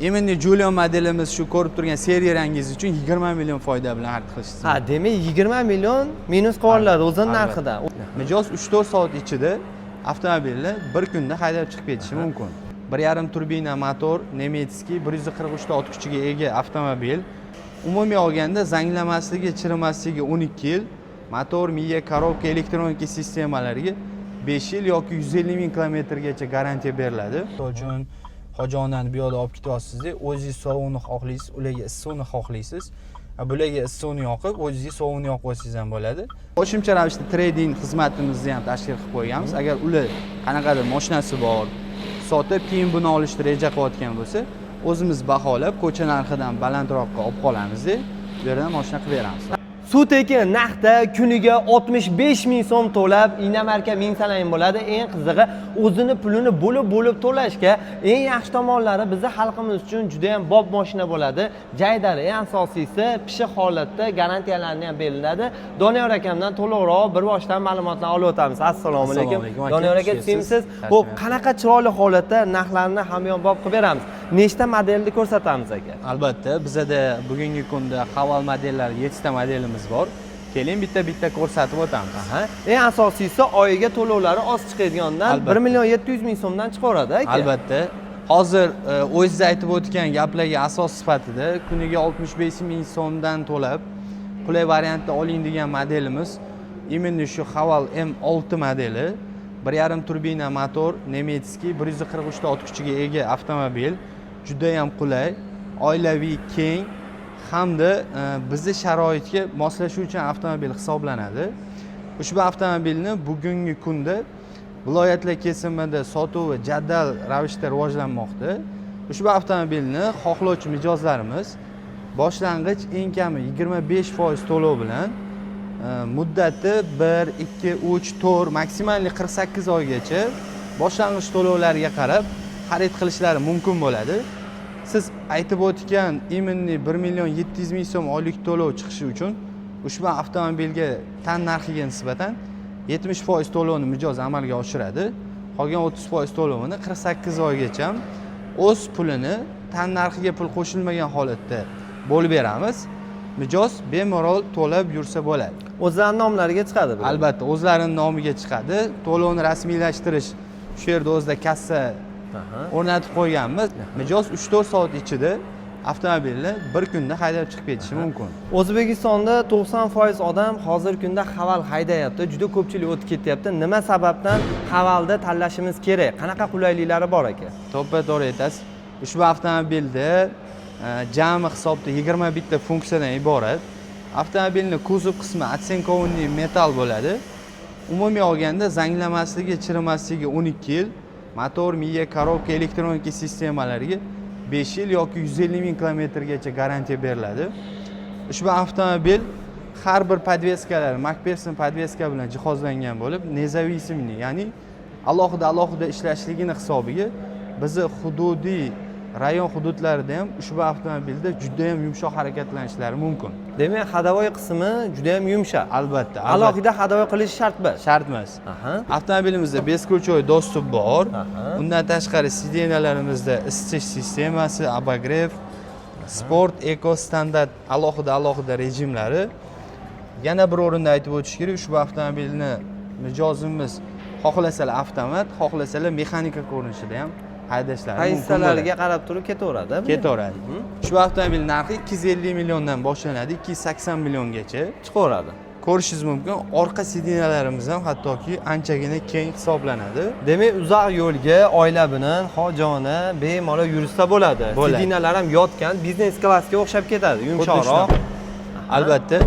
Endi Julian modelimiz shu ko'rib turgan seriya rangingiz uchun 20 million foyda bilan xarid qilishsiz. Ha, demak 20 million minus qilinadi o'zining narxidan. Mijoz 3-4 soat ichida avtomobilni bir kunda haydab chiqib ketishi mumkin. 1.5 turbina motor, Nemetskiy 143 ta ot kuchiga ega avtomobil. Umumiy olganda zanglamasligi, chirimasligi 12 yil, motor, miya, korobka, elektronika sistemalariga 5 yil yoki 150 ming kilometrgacha garantiya beriladi. Uchun hojonani bu yoqda olib ketyapsiz-da, o'zingiz sovuqni xohlaysiz, ularga issiqni xohlaysiz. Bularga issiqni yoqib, o'zingizga sovuqni yoqib olsangiz ham bo'ladi. Qo'shimcha ravishda trading xizmatimizni ham tashkil qilib qo'yganmiz. Agar ular qanaqadir mashinasi bor, sotib keyin buni olishni reja qilayotgan bo'lsa, o'zimiz baholab ko'cha narxidan balandroqqa olib qolamiz-da, bu yerdan mashina qilib beramiz. Suv tekin narxda kuniga 65 ming so'm to'lab Inamarka minsalang bo'ladi. Eng qizig'i o'zini pulini bo'lib to'lashga eng yaxshi tomonlari bizning xalqimiz uchun juda ham bob mashina bo'ladi. Jaydari eng asosiysi pishiq holatda garantiyalarni ham beriladi. Doniyor akamdan to'liqroq bir boshdan ma'lumotlar olib o'tamiz. Assalomu alaykum. Doniyor aka, sizsiz. Xo'p, qanaqa chiroyli holatda narxlarni hamyonbop qilib beramiz. Nechta modelni ko'rsatamiz aka? Albatta, bizada bugungi kunda Haval modellar 7 ta modelimiz bor. Keling bitta ko'rsatib o'tamiz. Eng asosiysi oyiga to'lovlari oz chiqadigandan 1 million 700 ming so'mdan chiqaveradi aka. Albatta. Hozir o'zingiz aytib o'tgan gaplarga asos sifatida kuniga 65 ming so'mdan to'lab qulay variantda oling degan modelimiz именно shu Haval M6 modeli. 1.5 turbina motor, Nemetskiy 143 ta ot kuchiga ega avtomobil. Juda ham qulay, oilaviy, keng hamda bizning sharoitga moslashuvchan avtomobil hisoblanadi. Ushbu avtomobilni bugungi kunda viloyatlar kesimida sotuvi jadal ravishda rivojlanmoqda. Ushbu avtomobilni xohlovchi mijozlarimiz boshlang'ich eng kami 25% to'lov bilan muddati 1, 2, 3, 4, maksimal 48 oygacha boshlang'ich to'lovlarga qarab xarid qilishlari mumkin bo'ladi. Siz aytib o'tgan именно 1 million 700 ming so'm oylik to'lov chiqishi uchun ushbu avtomobilga tan narxiga nisbatan 70% to'lovni mijoz amalga oshiradi. Qolgan 30% to'lovini 48 oygacha o'z pulini tan narxiga pul qo'shilmagan holatda bo'lib beramiz. Mijoz bemalol to'lab yursa bo'ladi. O'zlarining nomlariga chiqadi bu. Albatta, o'zlarining nomiga chiqadi. To'lovni rasmiylashtirish shu yerda o'zida kassa o'rnatib qo'yganmiz. Mijoz 3-4 soat ichida avtomobilni bir kunda haydab chiqib ketishi mumkin. O'zbekistonda 90% odam hozirgi kunda Haval haydayapti. Juda ko'pchilik o'tib ketyapti. Nima sababdan Havalda tanlashimiz kerak? Qanaqa qulayliklari bor aka? To'g'ri aytasiz. Ushbu avtomobilda jami hisobda 21 ta funksiyadan iborat. Avtomobilning kuzov qismi atsenkovniy metal bo'ladi. Umumiy olganda zanglamasligi, chirimasligi 12 yil, motor, miya, korobka, elektronika sistemalariga 5 yil yoki 150 ming kilometrgacha garantiya beriladi. Ushbu avtomobil har bir podveskalar MacPherson podveska bilan jihozlangan bo'lib, nezavisimli, ya'ni alohida ishlashligini hisobiga bizni hududiy rayon hududlarida ham ushbu avtomobilda juda ham yumshoq harakatlanishlari mumkin. Demak, hadavoy qismi juda ham yumshoq. Albatta. Alohida hadavoy qilish shartmi? Shart emas. Avtomobilimizda beskulchoy dostуп bor. Undan tashqari sidenalarimizda isitish sistemasi, abagrev, sport, eko standart alohida rejimlari. Yana bir o'rinda aytib o'tish kerak, ushbu avtomobilni mijozimiz xohlasalar avtomat, xohlasalar mexanika ko'rinishida ham haydashlari mumkin. Pozitsiyalarga qarab turib ketaveradi. Ketaveradi. Shu avtomobil narxi 250 milliondan boshlanadi, 280 milliongacha chiqaveradi. Ko'rishingiz mumkin. Orqa sidenalarimiz ham hattoki anchagina keng hisoblanadi. Demak, uzoq yo'lga oila bilan hojona bemalol yursa bo'ladi. Sidenalar ham yotgan, biznes klassga o'xshab ketadi, yumshoqroq. Albatta,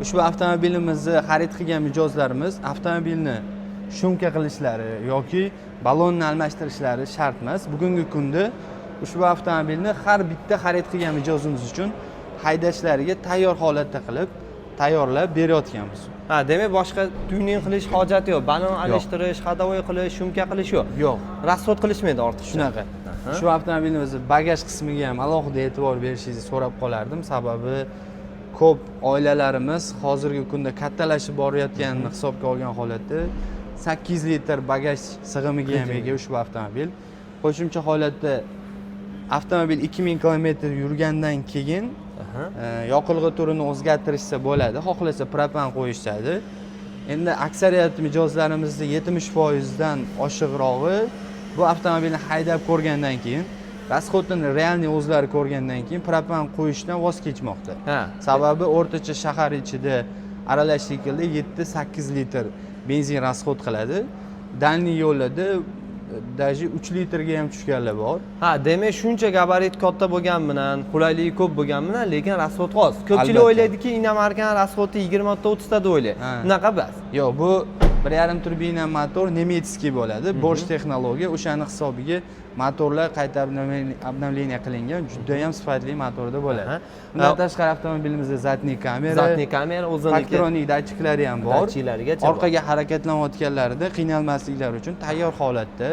ushbu avtomobilimizni xarid qilgan mijozlarimiz avtomobilni shumka qilishlari yoki balonni almashtirishlari shart emas. Bugungi kunda ushbu avtomobilni har bitta xarid qilgan mijozimiz uchun haydashlariga tayyor holatda qilib tayyorlab berayotganmiz. Demak, boshqa tuning qilish hojati yo'q. Balon alishtirish, hadavoy qilish, shumka qilish yo'q. Yo'q. Rasxod qilishmaydi ortiqcha. Shunaqa. Shu avtomobilimizni bagaj qismiga ham alohida e'tibor berishingizni so'rab qolardim. Sababi ko'p oilalarimiz hozirgi kunda kattalashib borayotganini hisobga olgan holatda 8 litr bagaj sig'imiga ham ega ushbu avtomobil. Qo'shimcha holatda avtomobil 2000 kilometr yurgandan keyin yoqilg'i turini o'zgartirishsa bo'ladi, xohlasa propan qo'yishadi. Endi aksariyat mijozlarimizning 70% dan oshiqrog'i bu avtomobilni haydab ko'rgandan keyin, rasxodini realniy o'zlari ko'rgandan keyin propan qo'yishdan voz kechmoqda. Sababi o'rtacha shahar ichida aralash siklda 7-8 litr benzin rasxod qiladi. Dalniy yo'llarda даже 3 litrga ham tushganlar bor. Demak, shuncha gabarit katta bo'lgan bilan, qulayligi ko'p bo'lgan bilan, lekin rasxod oz. Ko'pchilik o'ylaydiki, Inamarkani rasxodi 20 ta 30 ta deb o'ylaydi. Bunaqa emas. Yo'q, bu 1,5 turbina motor nemetskiy bo'ladi. Bosch texnologiya, o'shani hisobiga motorlar qayta obnovleniya qilingan, juda ham sifatli motorda bo'ladi. Bundan tashqari avtomobilimizda zatniy kamera, o'ziniki faktronik datchiklari ham bor. Orqaga harakatlanayotganlarida qiynalmasliklari uchun tayyor holatda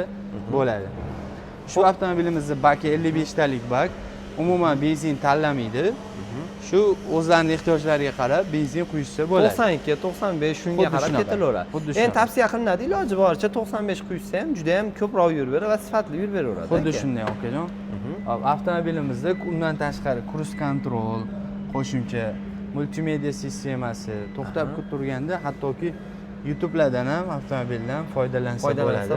bo'ladi. Shu avtomobilimizda baki 55 talik bak, umuman benzin tanlamaydi. Shu o'zlarining ehtiyojlariga qarab benzin quyishsa bo'ladi. 92, 95 shunga qarab ketilaveradi. Endi tavsiya qilinadi, iloji boricha 95 quyishsa ham juda ham ko'proq yuraveradi va sifatli yuraveradi. Xuddi shunday, okajon. Avtomobilimizda undan tashqari cruise control, qo'shimcha multimedia sistemasi, to'xtab turganda hattoki YouTube'lardan ham avtomobildan foydalansa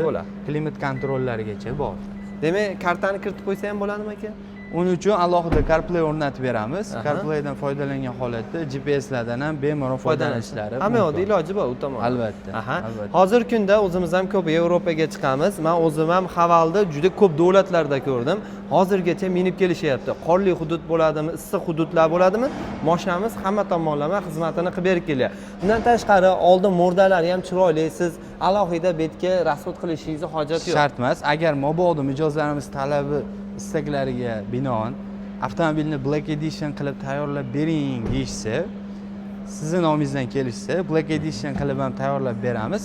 bo'ladi. Klimat kontrollarigacha bor. Demak, kartani kiritib qo'ysa ham bo'ladimi aka? Uning uchun alohida CarPlay o'rnatib beramiz. CarPlaydan foydalangan holatda GPSlardan ham bemalol foydalanishlari mumkin. Hamma yoqda iloji bor, u tomon. Albatta. Hozirgi kunda o'zimiz ham ko'p Yevropaga chiqamiz. Men o'zim ham havalda juda ko'p davlatlarda ko'rdim. Hozirgacha minib kelishyapti. Qorli hudud bo'ladimi, issiq hududlar bo'ladimi? Mashinamiz hamma tomonlama xizmatini qilib berib kelyapti. Bundan tashqari oldin murdalari ham chiroyli. Siz alohida betga rasxod qilishingizni hojati yo'q. Shart emas. Agar mabodo mijozlarimiz talabi istaklariga binoan avtomobilni Black Edition qilib tayyorlab bering deyishsa, sizning nomingizdan kelishsa, Black Edition qilib ham tayyorlab beramiz.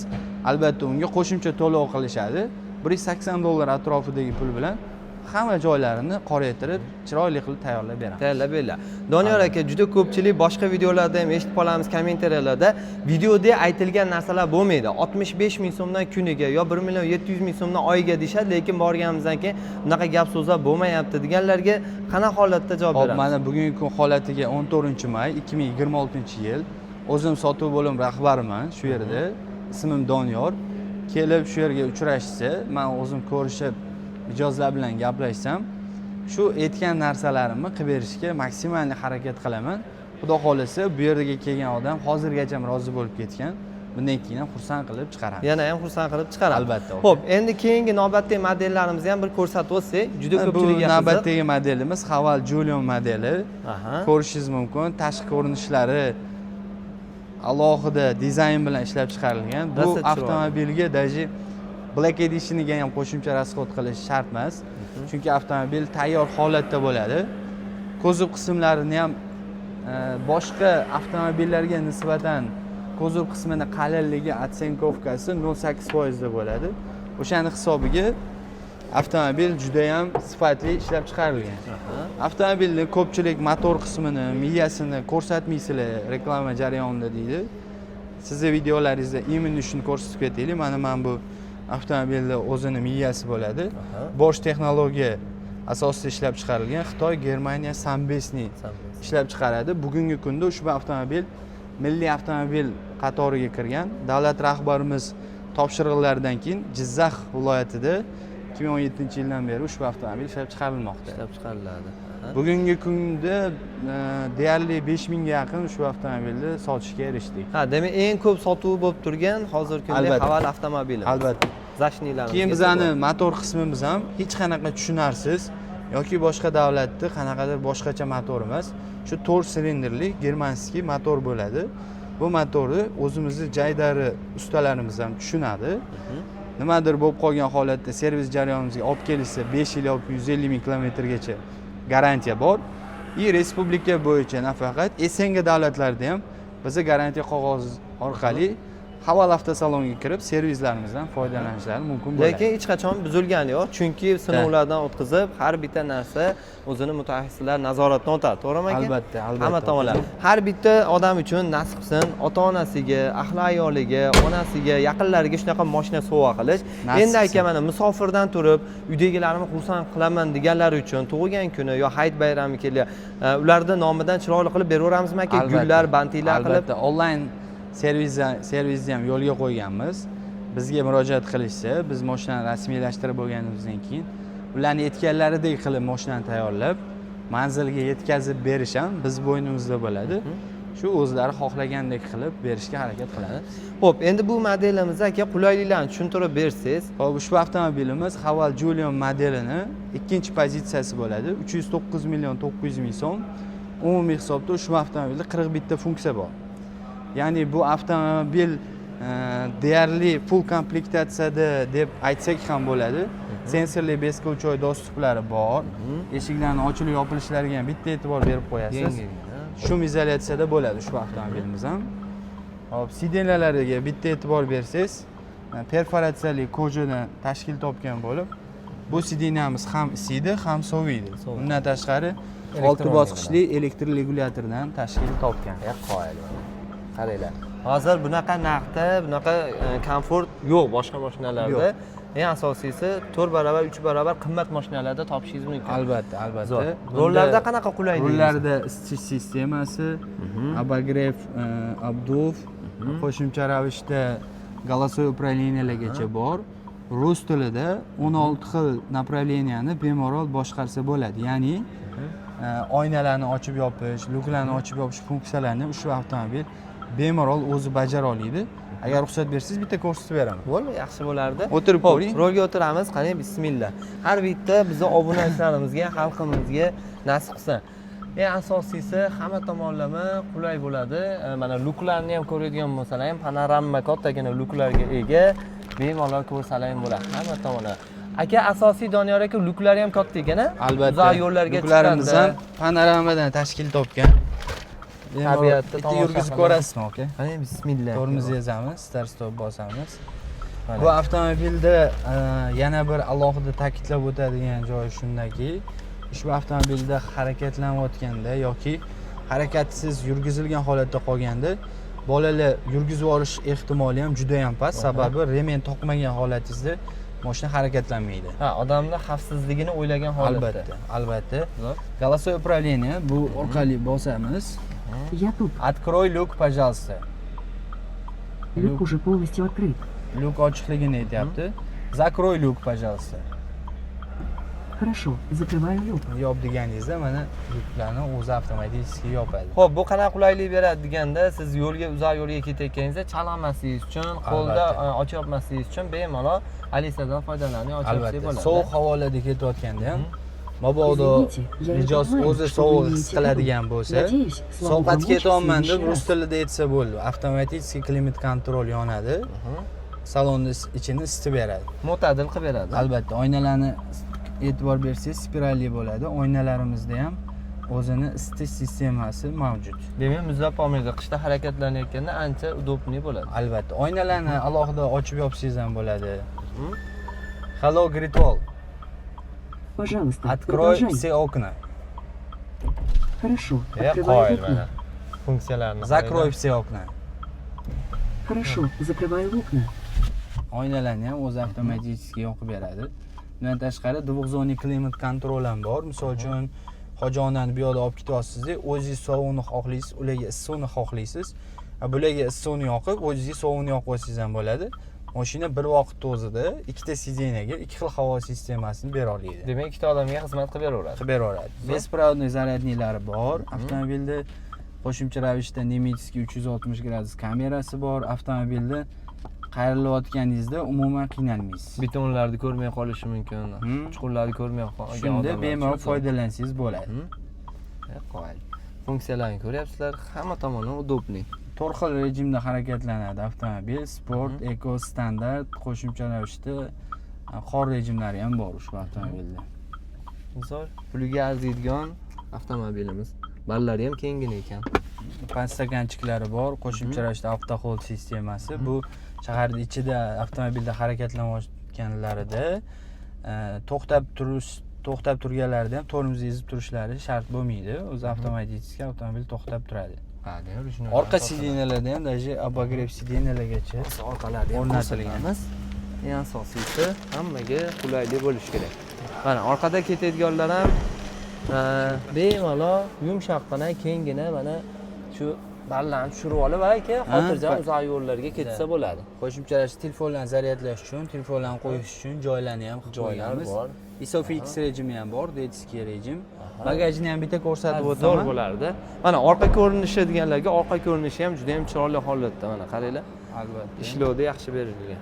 Albatta unga qo'shimcha to'lov qilishadi. $180 atrofidagi pul bilan hamma joylarini qoraytirib, chiroyli qilib tayyorlab beramiz. Tayyorlab beriladi. Doniyor aka, juda ko'pchilik boshqa videolarda ham eshitib qolamiz kommentariyalarda, videoda aytilgan narsalar bo'lmaydi. 65 ming so'mdan kuniga yo 1 million 700 ming so'mdan oyiga deyshadi, lekin borganimizdan keyin bunaqa gap so'zlar bo'lmayapti deganlarga qanaqa holatda javob beramiz? Mana bugungi kun holatiga 14-may 2026-yil o'zim sotuv bo'lim rahbariman shu yerda. Ismim Doniyor. Kelib shu yerga uchrashsa, men o'zim ko'rishib mijozlar bilan gaplashsam, shu aytgan narsalarimni qilib berishga maksimalni harakat qilaman. Xudo xolasa bu yerga kelgan odam hozirgacha ham rozi bo'lib ketgan. Bundan keyin ham xursand qilib chiqaramiz. Yana ham xursand qilib chiqaramiz. Albatta. Xo'p, endi keyingi navbatdagi modellarimizni ham bir ko'rsatib o'tsak, juda ko'pchilikga qiziq. Bu navbatdagi modelimiz Haval Julian modeli. Ko'rishingiz mumkin. Tashqi ko'rinishlari alohida dizayn bilan ishlab chiqarilgan. Bu avtomobilga daji Black Edition'iga ham qo'shimcha rasxod qilish shart emas. Chunki avtomobil tayyor holatda bo'ladi. Kuzov qismlarini ham boshqa avtomobillarga nisbatan kuzov qismini qalinligi otsenkovkasi 0.8% da bo'ladi. O'shani hisobiga avtomobil juda ham sifatli ishlab chiqarilgan. Avtomobilning ko'pchilik motor qismini, miyasini ko'rsatmaysizlar reklama jarayonida deydi. Sizning videolaringizda imенно shuni ko'rsatib ketaylik. Mana bu avtomobilda o'zini miyasi bo'ladi. Bosch texnologiya asosida ishlab chiqarilgan. Xitoy, Germaniya Sambesni ishlab chiqaradi. Bugungi kunda ushbu avtomobil milliy avtomobil qatoriga kirgan. Davlat rahbarimiz topshiriqlaridan keyin Jizzax viloyatida 2017-yildan beri ushbu avtomobil ishlab chiqarilmoqda. Ishlab chiqariladi. Bugungi kunda deyarli 5000 ga yaqin ushbu avtomobilni sotishga erishdik. Demak, eng ko'p sotuvi bo'lib turgan hozirgi kunda Haval avtomobili. Albatta. Zashniylarimiz. Keyin bizning motor qismimiz ham hech qanaqa tushunarsiz yoki boshqa davlatda qanaqadir boshqacha motor emas. Shu 4 silindrli germanskiy motor bo'ladi. Bu motorni o'zimizning jaydari ustalarimiz ham tushunadi. Nimadir bo'lib qolgan holatda servis jarayonimizga olib kelishsa 5 yil yoki 150 ming kilometrgacha garantiya bor. Respublika bo'yicha nafaqat SNG davlatlarida ham biz garantiya qog'ozi orqali Haval avtosalonga kirib servislarimizdan foydalanishlari mumkin bo'ladi. Lekin hech qachon buzilgani yo'q, chunki sinovlardan o'tkazib, har bitta narsa o'zini mutaxassislar nazoratidan o'tadi, to'g'rimi aka? Albatta, albatta. Hamma tomonlar. Har bitta odam uchun nasib qilsin, ota-onasiga, ahli ayoliga, onasiga, yaqinlariga shunaqa mashina sovg'a qilish. Endi aka mana musofirdan turib, uydagilarimni xursand qilaman deganlar uchun tug'ilgan kuni yo hayit bayrami kelyapti, ularning nomidan chiroyli qilib beraveramizmi aka? Gullar, bantiklar qilib. Albatta, onlayn servisni ham yo'lga qo'yganmiz. Bizga murojaat qilishsa, biz mashinani rasmiylashtirib bo'lganimizdan keyin ularni aytganlaridek qilib mashinani tayyorlab, manzilga yetkazib berish ham biz bo'ynimizda bo'ladi. Shu o'zlari xohlagandek qilib berishga harakat qiladi. Xo'p, endi bu modelimizda aka qulayliklarni tushuntirib bersangiz. Hop, ushbu avtomobilimiz Haval Julian modelini ikkinchi pozitsiyasi bo'ladi. 309 million 900 ming so'm. Umumiy hisobda ushbu avtomobilda 41 ta funksiya bor. Ya'ni bu avtomobil deyarli full komplektatsiyada deb aytsak ham bo'ladi. Sensorli beskovchoy dostuplari bor. Eshiklarning ochilib yopilishlariga ham bitta e'tibor berib qo'yasiz. Shum izolyatsiyada bo'ladi ushbu avtomobilimiz ham. Hop, sidenalariga bitta e'tibor bersangiz, perforatsiyali kojadan tashkil topgan bo'lib, bu sidenamiz ham isiydi, ham soviydi. Undan tashqari olti bosqichli elektr regulyatordan tashkil topgan. Qoyil. Qaranglar. Hozir bunaqa narxda, bunaqa komfort yo'q boshqa mashinalarda. Eng asosiysi 4 barobar, 3 barobar qimmat mashinalarda topishingiz mumkin. Albatta, albatta. Rollarda qanaqa qulaylik? Rollarda isitish sistemasi, abagrev, obduv, qo'shimcha ravishda голосовой управленияларgacha bor. Rus tilida 16 xil направленияni bemalol boshqarsa bo'ladi. Ya'ni oynalarni ochib yopish, luklarni ochib yopish funksiyalarini ushbu avtomobil bemalol o'zi bajara oladi. Agar ruxsat bersangiz bitta ko'rsatib beraman. Bo'ldi, yaxshi bo'lardi. O'tirib ko'ring. Rolga o'tiramiz. Qani, bismillah. Har bitta bizning obunachalarimizga, xalqimizga nasib qilsin. Eng asosiysi hamma tomonlama qulay bo'ladi. Mana luklarni ham ko'radigan bo'lsalar ham panorama kattagina luklarga ega, bemalol ko'rsalar ham bo'ladi. Hamma tomonlama. Aka, asosiy Doniyor aka luklari ham katta ekan-a? Albatta. Uzoq yo'llarga chiqqanda ham panoramadan tashkil topgan. Tabiatda bitta yurgizib ko'rasizmi aka? Qani, bismillah. Tormoz yozamiz, start stop bosamiz. Bu avtomobilda yana bir alohida ta'kidlab o'tadigan joyi shundaki, ushbu avtomobilda harakatlanayotganda yoki harakatsiz yurgizilgan holatda qolganda bolalar yurgizib olish ehtimoli ham juda ham past. Sababi remen taqmagan holatingizda mashina harakatlanmaydi. Ha, odamning xavfsizligini o'ylagan holatda. Albatta, albatta. Голосовое управление bu orqali bosamiz. Я тут. Открой люк, пожалуйста. Люк уже полностью открыт. Люк ochiqligini aytyapti. Закрой люк, пожалуйста. Хорошо, закрываю люк. Yop deganingizda mana luklarni o'zi avtomatik yopadi. Xo'p, bu qanaqa qulaylik beradi deganda, siz yo'lga uzoq yo'lga ketayotganingizda chalg'amasligingiz uchun, qo'lda ochib yopmasligingiz uchun bemalol alisadan foydalanib ochib yopsangiz bo'ladi. Sovuq havolarda ketayotganda ham mabodo mijoz o'zi sovuq his qiladigan bo'lsa, sovqatga ketolman deb rus tilida aytsa bo'ldi. Avtomatik klimat kontrol yonadi. Salonni ichini isitib beradi. Mo'tadil qilib beradi. Albatta, oynalarni e'tibor bersangiz spiralli bo'ladi. Oynalarimizda ham o'zini isitish sistemasi mavjud. Demak, muzlab olmaydi. Qishda harakatlanayotganda ancha удобный bo'ladi. Albatta, oynalarni alohida ochib yopsangiz ham bo'ladi. Hello Gritwall. Пожалуйста, Открой продолжай. все окна. Хорошо, Ya, открываю qoyil mana. окна. Funksiyalarni. Закрой все окна. Хорошо, закрываю окна. Oynalarni ham o'zi avtomatik yoqib beradi. Bundan tashqari dvig'zonli klimat kontrol ham bor. Misol uchun hojonani bu yoqda olib ketyapsizda, o'zingiz sovuqni xohlaysiz, ularga issiqni xohlaysiz. Bularga issiqni yoqib, o'zingiz sovuqni yoqib olsangiz ham bo'ladi. Mashina bir vaqt o'zida ikkita sidenaga ikki xil havo sistemasini bera oladi. Demak, ikkita odamga xizmat qilib beraveradi. Qilib beraveradi. Беспроводной zaryadnilari bor. Avtomobilda qo'shimcha ravishda Nemetskiy 360 gradus kamerasi bor. Avtomobilda qayrilayotganingizda umuman qiynalmaysiz. Betonlarni ko'rmay qolishi mumkin. Chuqurlarni ko'rmay qolgan. Shunda bemalol foydalansangiz bo'ladi. Qoyil. Funksiyalarni ko'ryapsizlar, hamma tomondan удобный. 4 xil rejimda harakatlanadi avtomobil. Sport, Eco, standart, qo'shimcha ravishda qor rejimlari ham bor ushbu avtomobilda. Zo'r, puliga arziydigan avtomobilimiz. Ballari ham kengina ekan. pastakanchiklari bor, qo'shimcha ravishda avtohold sistemasi. Bu shaharda ichida avtomobilda harakatlanayotganlarida to'xtab turganlarida ham tormozni ezib turishlari shart bo'lmaydi. O'zi avtomatik avtomobil to'xtab turadi. Orqa sidinalarda ham даже обогрев sidinalargacha orqalarida ham o'rnatilganmiz. Eng asosiysi hammaga qulaylik bo'lishi kerak. Mana orqada ketadiganlar ham bemalol yumshoqqina kengina mana shu ballarni tushirib olib aka xotirjam uzoq yo'llarga ketsa bo'ladi. Qo'shimcha telefonlarni zaryadlash uchun, telefonlarni qo'yish uchun joylarni ham qilib qo'yganmiz. bor. ISOFX rejimi ham bor, detskiy rejim. Bagajni ham bitta ko'rsatib Zo'r o'taman. bo'lardi. Mana orqa ko'rinishi deganlarga orqa ko'rinishi ham juda ham chiroyli holatda. Mana qaranglar. Albatta. Ishlovda yaxshi berilgan.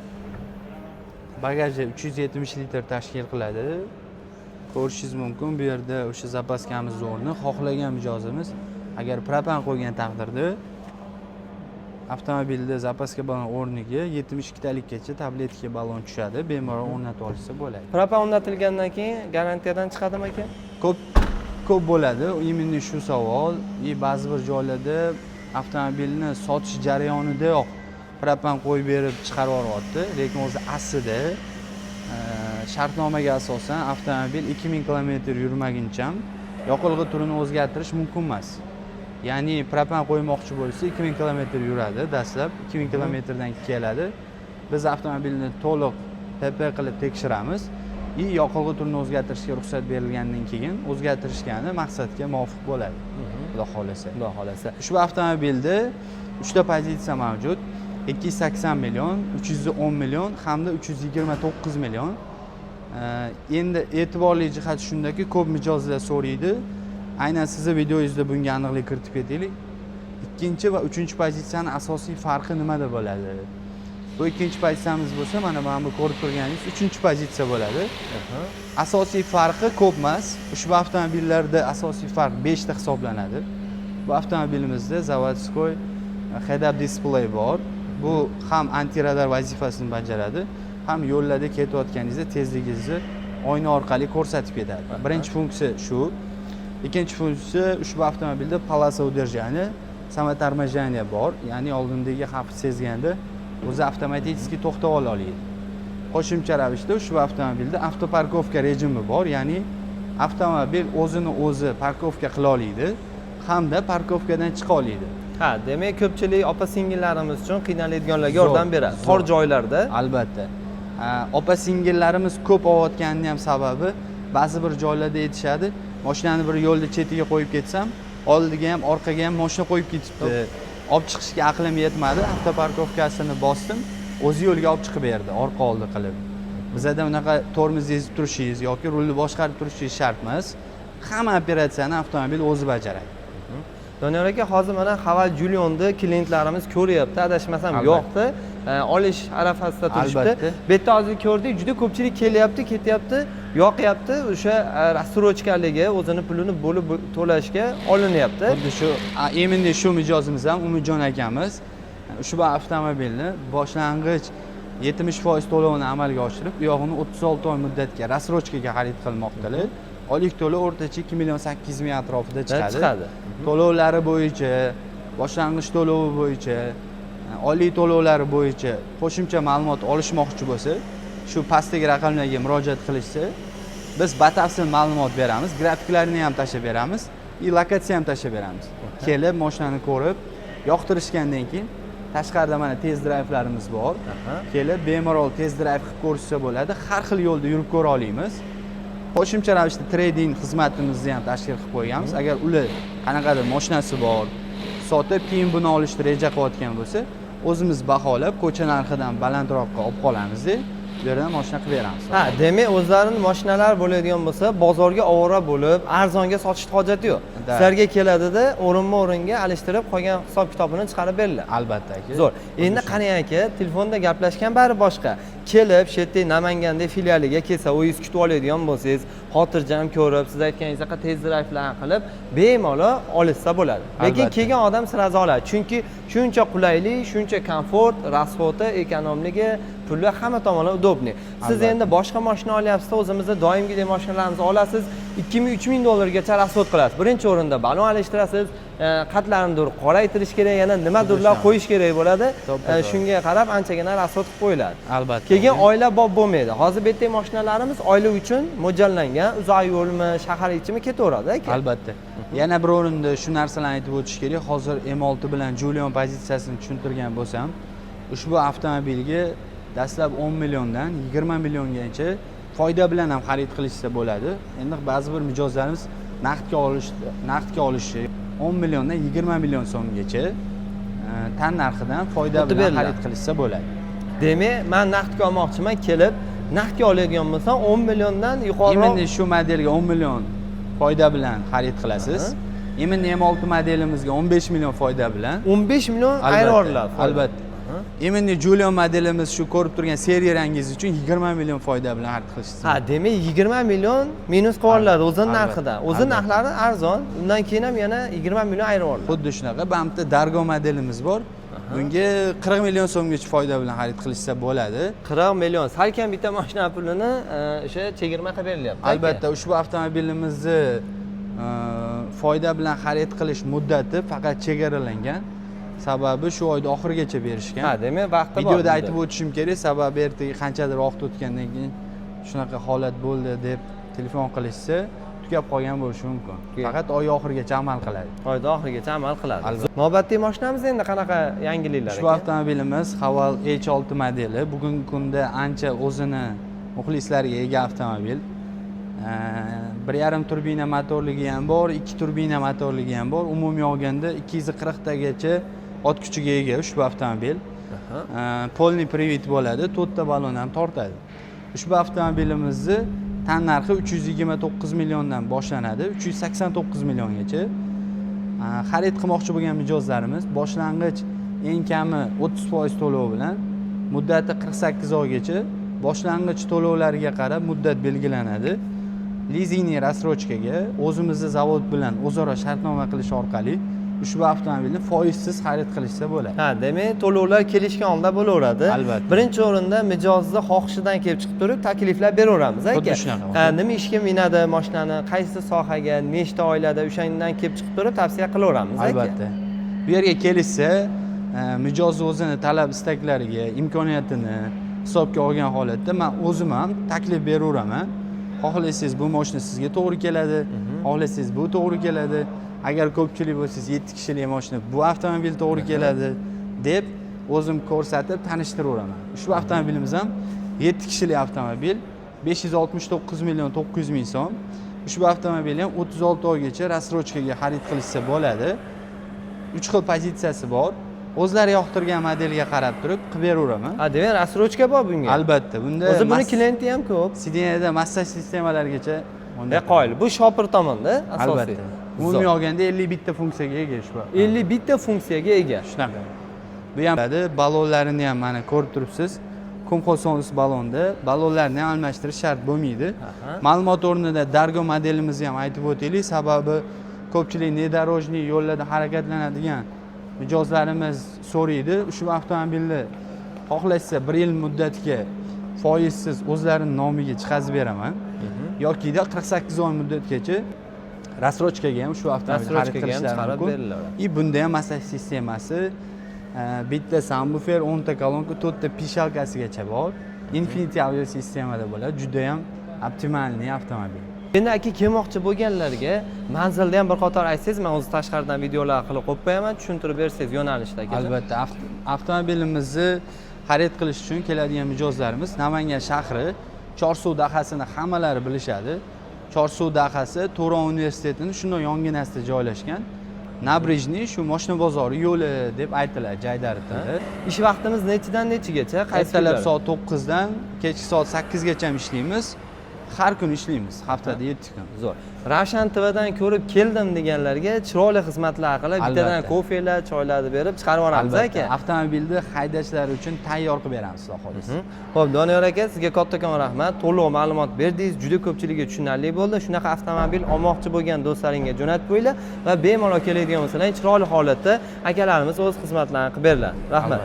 Bagaji 370 litr tashkil qiladi. Ko'rishingiz mumkin, bu yerda o'sha zapaskamiz o'rni, xohlagan mijozimiz agar propan qo'ygan taqdirda avtomobilda zapaska balon o'rniga 72 talikgacha tabletka balon tushadi, bemalol o'rnatib olsa bo'ladi. Propan o'rnatilgandan keyin garantiyadan chiqadimi aka? Ko'p bo'ladi. Именно shu savol. Ba'zi bir joylarda avtomobilni sotish jarayonidayoq propan qo'yib berib chiqarib yuboryapti, lekin o'zi aslida shartnomaga asosan avtomobil 2000 km yurmaguncha yoqilg'i turini o'zgartirish mumkin emas. Ya'ni propan qo'ymoqchi bo'lsa 2000 km yuradi, dastlab 2000 kilometrdan keladi. Biz avtomobilni to'liq PP qilib tekshiramiz. Yoqilg'i turini o'zgartirishga ruxsat berilgandan keyin o'zgartirishgani maqsadga muvofiq bo'ladi. Xudo xolasa. Xudo xolasa. Ushbu avtomobilda 3 ta pozitsiya mavjud. 280 million, 310 million hamda 329 million. Endi e'tiborli jihat shundaki, ko'p mijozlar so'raydi. Aynan sizning videoyingizda bunga aniqlik kiritib ketaylik. Ikkinchi va uchinchi pozitsiyaning asosiy farqi nimada bo'ladi? Bu ikkinchi pozitsiyamiz bo'lsa, mana bu ko'rib turganingiz uchinchi pozitsiya bo'ladi. Asosiy farqi ko'p emas. Ushbu avtomobillarda asosiy farq 5 ta hisoblanadi. Bu avtomobilimizda zavodskoy head-up display bor. Bu ham antiradar vazifasini bajaradi, ham yo'llarda ketayotganingizda tezligingizni oyna orqali ko'rsatib ketadi. Birinchi funksiya shu. Ikkinchi funksiya ushbu avtomobilda polasa udержания, samotorможение bor, ya'ni oldindagi xavfni sezganda o'zi avtomatik to'xtab oladi. Qo'shimcha ravishda ushbu avtomobilda avtoparkovka rejimi bor, ya'ni avtomobil o'zini o'zi parkovka qila oladi hamda parkovkadan chiqa oladi. Ha, demak ko'pchilik opa-singillarimiz uchun qiynaladiganlarga yordam beradi. Tor joylarda. Albatta. Opa-singillarimiz ko'p olayotganining ham sababi ba'zi bir joylarda aytishadi, mashinani bir yo'lda chetiga qo'yib ketsam, oldiga ham, orqaga ham mashina qo'yib ketibdi. Olib chiqishga aqlim yetmadi, avtoparkovkasini bosdim, o'zi yo'lga olib chiqib berdi, orqa oldi qilib. Bizda unaqa tormozni ezib turishingiz yoki rulni boshqarib turishingiz shart emas. Hamma operatsiyani avtomobil o'zi bajaradi. Doniyor aka, hozir mana Haval Julionni klientlarimiz ko'ryapti, adashmasam yo'qdi. Olish arafasida turishdi. Bu yerda hozir ko'rdik, juda ko'pchilik kelyapti, ketyapti, yoqyapti, o'sha rassrochkaligi, o'zini pulini bo'lib to'lashga olinyapti. Xuddi shu, endi shu mijozimiz ham Umidjon akamiz ushbu avtomobilni boshlang'ich 70% to'lovini amalga oshirib, u yog'ini 36 oy muddatga rassrochkaga xarid qilmoqdalar. Oylik to'lov o'rtacha 2,8 million atrofida chiqadi. To'lovlari bo'yicha, boshlang'ich to'lovi bo'yicha, oylik to'lovlari bo'yicha qo'shimcha ma'lumot olishmoqchi bo'lsa, shu pastdagi raqamlarga murojaat qilishsa, biz batafsil ma'lumot beramiz, grafiklarni ham tashlab beramiz, lokatsiya ham tashlab beramiz. Kelib, mashinani ko'rib, yoqtirishgandan keyin tashqarida mana test drayvlarimiz bor. Kelib, bemalol test drayv qilib ko'rishsa bo'ladi. Har xil yo'lda yurib ko'ra olamiz. Qo'shimcha ravishda trading xizmatimizni ham tashkil qilib qo'yganmiz. Agar ular qanaqadir mashinasi bor, sotib keyin buni olishni reja qilayotgan bo'lsa, o'zimiz baholab ko'cha narxidan balandroqqa olib qolamiz-da, bu yerdan mashina qilib beramiz. Ha, demak, o'zlarining mashinalari bo'ladigan bo'lsa, bozorga ovora bo'lib, arzonga sotishni hojati yo'q. Sizlarga keladida, o'rinma-o'ringa alishtirib, qolgan hisob-kitobini chiqarib beriladi. Albatta aka. Zo'r. Endi qarang aka, telefonda gaplashgan bari boshqa. Kelib, shu yerda Namanganda filialiga kelsa, o'zingiz kutib oladigan bo'lsangiz, xotirjam ko'rib, siz aytganingizdek test drayvlarni qilib, bemalol olishsa bo'ladi. Lekin kelgan odam sirazi oladi. Chunki shuncha qulaylik, shuncha komfort, rasxoti, ekonomligi, puli hamma tomondan udobniy. Siz endi boshqa mashina olyapsiz, o'zimizda doimgidek mashinalarimizni olasiz, 2000-3000 dollargacha rasxot qilasiz. Birinchi o'rinda balon alishtirasiz, qatlarini qoraytirish kerak, yana nimadirlar Xuddi qo'yish kerak bo'ladi. To'ppa-to'g'ri. Shunga qarab anchagina rasxod qilib qo'yiladi. Albatta. Keyin oila bob bo'lmaydi. Hozir bu yerda mashinalarimiz oila uchun mo'ljallangan, uzoq yo'lmi, shahar ichimi ketaveradi aka. Albatta. Yana bir o'rinda shu narsalarni aytib o'tish kerak. Hozir M6 bilan Julion pozitsiyasini tushuntirgan bo'lsam, ushbu avtomobilga dastlab 10 milliondan 20 milliongacha foyda bilan ham xarid qilishsa bo'ladi. Endi ba'zi bir mijozlarimiz naqdga olishi 10 milliondan 20 million so'mgacha tan narxidan foyda bilan xarid qilishsa bo'ladi. Demak, men naqdga olmoqchiman, kelib naqdga oladigan bo'lsam 10 milliondan yuqoriroq. Endi shu modelga 10 million foyda bilan xarid qilasiz. Endi M6 modelimizga 15 million foyda bilan 15 million ayriladi. Albatta. Endi Julion modelimiz shu ko'rib turgan seriya rangingiz uchun 20 million foyda bilan xarid qilishsiz. Ha, demak 20 million minus qilinadi o'zini narxidan. O'zi narxlari arzon, undan keyin ham yana 20 million ayriladi. Xuddi shunaqa. Bu yerda Dargo modelimiz bor. Bunga 40 million so'mgacha foyda bilan xarid qilishsa bo'ladi. 40 million. Salkam bitta mashina pulini o'sha chegirma qilib berilyapti. Albatta, ushbu avtomobilimizni foyda bilan xarid qilish muddati faqat chegaralangan. Sababi shu oyda oxirigacha berishgan. Ha, demak vaqti bor. Videoda aytib o'tishim kerak, sababi ertaga qanchadir vaqt o'tgandan keyin shunaqa holat bo'ldi deb telefon qilishsa, tugab qolgan bo'lishi mumkin. Faqat oy oxirigacha amal qiladi. Oyda oxirigacha amal qiladi. Navbatdagi mashinamiz endi qanaqa yangiliklar? Shu avtomobilimiz Haval H6 modeli. Bugungi kunda ancha o'zini muxlislariga ega avtomobil. 1.5 turbina motorligi ham bor, 2 turbina motorligi ham bor. Umumiy olganda 240 tagacha ot kuchiga ega ushbu avtomobil. Polni привод bo'ladi, 4 ta balon ham tortadi. Ushbu avtomobilimizni tan narxi 329 milliondan boshlanadi, 389 milliongacha. Xarid qilmoqchi bo'lgan mijozlarimiz boshlang'ich eng kami 30% to'lov bilan muddati 48 oygacha boshlang'ich to'lovlariga qarab muddat belgilanadi. Lizingni rassrochkaga o'zimizning zavod bilan o'zaro shartnoma qilish orqali ushbu avtomobilni foizsiz xarid qilishsa bo'ladi. Ha, demak, to'lovlar kelishgan holda bo'laveradi. Albatta. Birinchi o'rinda mijozning xohishidan kelib chiqib turib takliflar beraveramiz aka. Xuddi shunaqa. Nima ishga minadi mashinani, qaysi sohaga, nechta oilada o'shandan kelib chiqib turib tavsiya qilaveramiz aka. Albatta. Bu yerga kelishsa, mijoz o'zini talab istaklariga, imkoniyatini hisobga olgan holatda men o'zim ham taklif beraveraman. Xohlasangiz bu mashina sizga to'g'ri keladi, xohlasangiz bu to'g'ri keladi. Agar ko'pchilik bo'lsangiz 7 kishilik mashina bu avtomobil to'g'ri keladi deb o'zim ko'rsatib tanishtiraveraman. Ushbu avtomobilimiz ham 7 kishilik avtomobil, 569 million 900 ming so'm. Ushbu avtomobil ham 36 oygacha rassrochkaga xarid qilishsa bo'ladi. 3 xil pozitsiyasi bor. O'zlari yoqtirgan modelga qarab turib qilib beraveraman. Ha, demak, rassrochka bor bunga. Albatta, bunda O'zi buni klienti ham ko'p. Sideniyada massaj sistemalarigacha Qoyil. Bu shopir tomonda asosiy. Albatta. Umumiy olganda 51 ta funksiyaga ega ushbu. 51 ta funksiyaga ega. Shunaqa. Bu ham balonlarini ham mana ko'rib turibsiz. Komxosonus balonda balonlarni ham almashtirish shart bo'lmaydi. Ma'lumot o'rnida Dargo modelimizni ham aytib o'taylik, sababi ko'pchilik nedorojniy yo'llarda harakatlanadigan mijozlarimiz so'raydi. Ushbu avtomobilni xohlashsa 1 yil muddatga foizsiz o'zlarining nomiga chiqazib beraman. Yokida 48 oy muddatgacha rassrochkaga ham ushbu avtomobilni xarid qilishlari mumkin. Bunda ham massaj sistemasi, bitta subwoofer, 10 ta kolonka, 4 ta pishalkasigacha bor. Infinity audio sistemada bo'ladi. Juda ham optimalniy avtomobil. Endi aka kelmoqchi bo'lganlarga manzilda ham bir qator aytsangiz, men o'zi tashqaridan videolar qilib qo'yib qo'yaman, tushuntirib bersangiz yo'nalishda. Albatta, avtomobilimizni xarid qilish uchun keladigan mijozlarimiz Namangan shahri Chorsuv dahasini hammalari bilishadi. Chorsuv dahasi Turon universitetining shunday yonginasida joylashgan. Nabrijniy shu mashina bozori yo'li deb aytiladi Jaydarovda. Ish vaqtimiz nechidan nechigacha? Ertalab soat 9 dan kechki soat 8 gacha ishlaymiz. Har kun ishlaymiz, haftada 7 kun. Zo'r. Ravshan TVdan ko'rib keldim deganlarga chiroyli xizmatlar qilib, bittadan kofelar, choylarni berib chiqarib yuboramiz aka. Avtomobilni haydashlari uchun tayyor qilib beramiz, xudo xolisa. Xo'p, Doniyor aka, sizga kattakon rahmat. To'liq ma'lumot berdingiz, juda ko'pchilikka tushunarli bo'ldi. Shunaqa avtomobil olmoqchi bo'lgan do'stlaringga jo'natib qo'yinglar va bemalol keladigan bo'lsalar, chiroyli holatda akalarimiz o'z xizmatlarini qilib beradilar. Rahmat.